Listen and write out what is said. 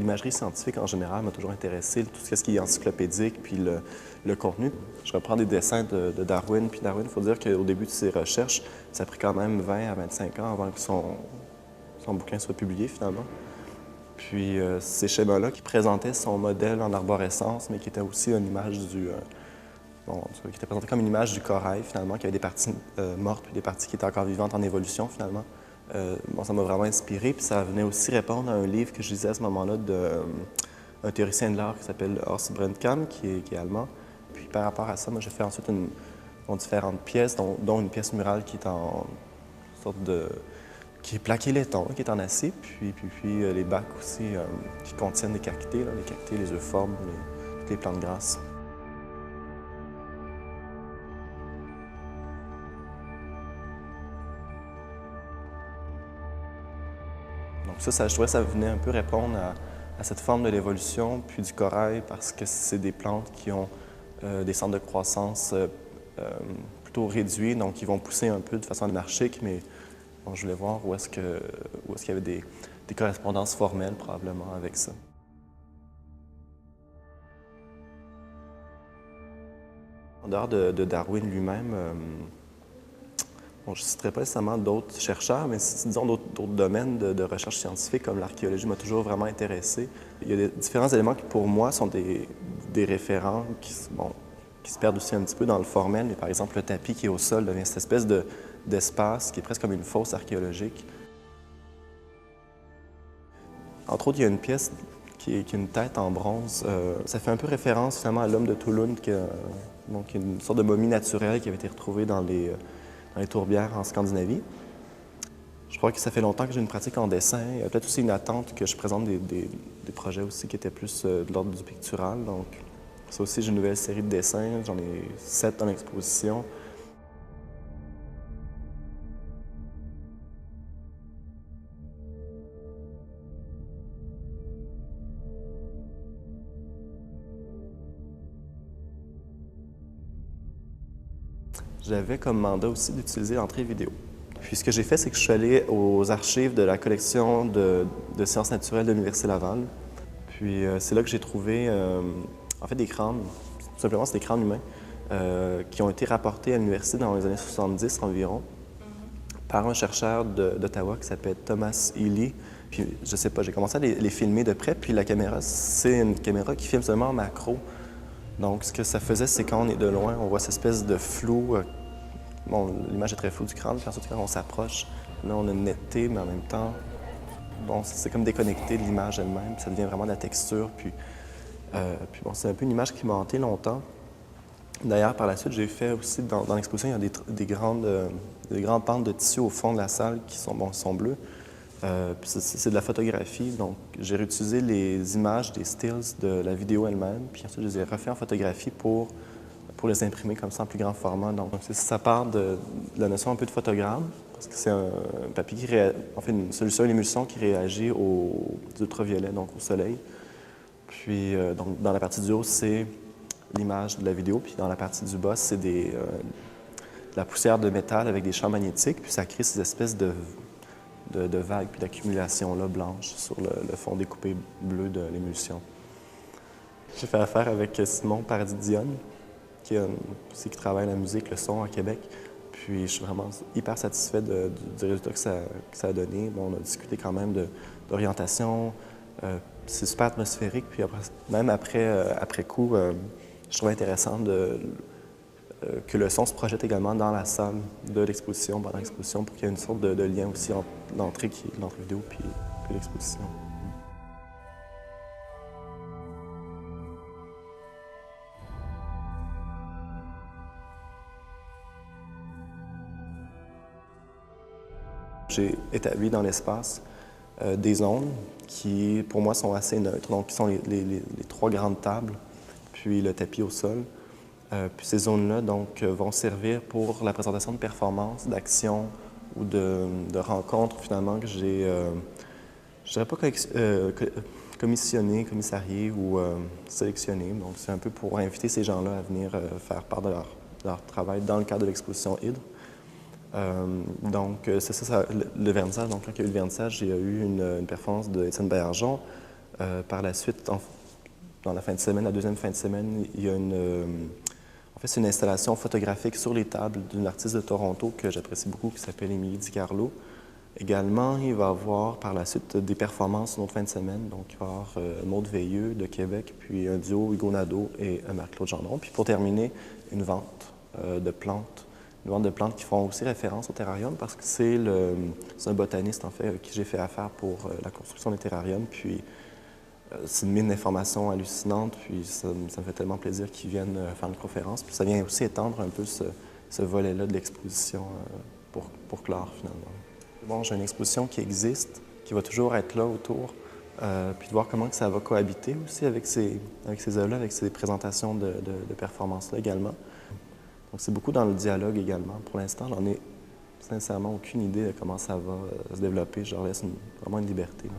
l'imagerie scientifique en général m'a toujours intéressé, tout ce qui est encyclopédique, puis le contenu. Je reprends des dessins de Darwin, puis Darwin, il faut dire qu'au début de ses recherches, ça a pris quand même 20 à 25 ans avant que son bouquin soit publié finalement. Puis ces schémas-là qui présentaient son modèle en arborescence, mais qui était aussi une image qui était présenté comme une image du corail finalement, qui avait des parties mortes puis des parties qui étaient encore vivantes en évolution finalement. Ça m'a vraiment inspiré, puis ça venait aussi répondre à un livre que je lisais à ce moment-là d'un théoricien de l'art qui s'appelle Horst Brennkamp, qui est allemand. Puis par rapport à ça, moi j'ai fait ensuite différentes pièces, dont une pièce murale qui est en sorte de qui est plaqué laiton, qui est en acier, puis les bacs aussi qui contiennent des cactés, les cactés, les euphorbes, toutes les plantes grasses. Donc je trouvais que ça venait un peu répondre à cette forme de l'évolution, puis du corail, parce que c'est des plantes qui ont des centres de croissance plutôt réduits, donc qui vont pousser un peu de façon anarchique, mais bon, je voulais voir où est-ce qu'il y avait des correspondances formelles probablement avec ça. En dehors de Darwin lui-même, bon, je ne citerai pas nécessairement d'autres chercheurs, mais disons d'autres domaines de recherche scientifique comme l'archéologie m'a toujours vraiment intéressé. Il y a différents éléments qui pour moi sont des référents qui se perdent aussi un petit peu dans le formel, mais par exemple le tapis qui est au sol devient cette espèce d'espace qui est presque comme une fosse archéologique. Entre autres, il y a une pièce qui est une tête en bronze. Ça fait un peu référence finalement à l'homme de Toulon, donc une sorte de momie naturelle qui avait été retrouvée dans les tourbières en Scandinavie. Je crois que ça fait longtemps que j'ai une pratique en dessin. Il y a peut-être aussi une attente que je présente des projets aussi qui étaient plus de l'ordre du pictural. Donc, ça aussi, j'ai une nouvelle série de dessins. J'en ai 7 dans l'exposition. J'avais comme mandat aussi d'utiliser l'entrée vidéo. Puis ce que j'ai fait, c'est que je suis allé aux archives de la collection de sciences naturelles de l'Université Laval. Puis c'est là que j'ai trouvé en fait des crânes, tout simplement c'est des crânes humains, qui ont été rapportés à l'université dans les années 70 environ, par un chercheur d'Ottawa qui s'appelle Thomas Healy. Puis je sais pas, j'ai commencé à les filmer de près, puis la caméra, c'est une caméra qui filme seulement en macro. Donc, ce que ça faisait, c'est quand on est de loin, on voit cette espèce de flou. Bon, l'image est très floue du crâne, puis ensuite, quand on s'approche, là, on a une netteté, mais en même temps, bon, c'est comme déconnecté de l'image elle-même, ça devient vraiment de la texture. Puis bon, c'est un peu une image qui m'a hanté longtemps. D'ailleurs, par la suite, j'ai fait aussi, dans l'exposition, il y a des grandes pentes de tissu au fond de la salle qui sont bleues. Puis c'est de la photographie, donc j'ai réutilisé les images des stills de la vidéo elle-même, puis ensuite je les ai refait en photographie pour les imprimer comme ça en plus grand format. Donc ça part de la notion un peu de photogramme, parce que c'est un papier en fait une solution, une émulsion qui réagit aux ultraviolets, donc au soleil. Puis donc dans la partie du haut, c'est l'image de la vidéo, puis dans la partie du bas, c'est de la poussière de métal avec des champs magnétiques, puis ça crée ces espèces de vagues puis d'accumulation blanche sur le fond découpé bleu de l'émulsion. J'ai fait affaire avec Simon Paradis-Dionne, qui travaille la musique, le son à Québec. Puis je suis vraiment hyper satisfait du résultat que ça a donné. Bon, on a discuté quand même d'orientation. C'est super atmosphérique. Puis même après coup, je trouvais intéressant que le son se projette également dans la salle de l'exposition, pendant l'exposition, pour qu'il y ait une sorte de lien aussi entre l'entrée vidéo puis l'exposition. J'ai établi dans l'espace des zones qui, pour moi, sont assez neutres, donc qui sont les 3 grandes tables, puis le tapis au sol. Puis ces zones-là vont servir pour la présentation de performances, d'actions ou de rencontres finalement que j'ai, je dirais pas commissionnées, commissariées ou sélectionnées. Donc c'est un peu pour inviter ces gens-là à venir faire part de leur travail dans le cadre de l'exposition Hydre. Donc c'est ça, le vernissage. Donc quand il y a eu le vernissage, il y a eu une performance de Étienne Baillargeon, Par la suite, dans la fin de semaine, la deuxième fin de semaine, il y a en fait, c'est une installation photographique sur les tables d'une artiste de Toronto que j'apprécie beaucoup, qui s'appelle Émilie Di Carlo. Également, il va y avoir par la suite des performances une autre fin de semaine. Donc, il va y avoir Maude Veilleux de Québec, puis un duo Hugo Nadeau et Marc-Claude Gendron. Puis pour terminer, une vente de plantes. Une vente de plantes qui font aussi référence au terrarium parce que c'est un botaniste, en fait, avec qui j'ai fait affaire pour la construction des terrariums. Puis, c'est une mine d'informations hallucinante, puis ça me fait tellement plaisir qu'ils viennent faire une conférence. Puis ça vient aussi étendre un peu ce volet-là de l'exposition pour clore, finalement. Bon, j'ai une exposition qui existe, qui va toujours être là autour, puis de voir comment que ça va cohabiter aussi avec ces œuvres-là, avec ces présentations de performances-là également. Donc c'est beaucoup dans le dialogue également. Pour l'instant, j'en ai sincèrement aucune idée de comment ça va se développer. Je leur laisse vraiment une liberté, là.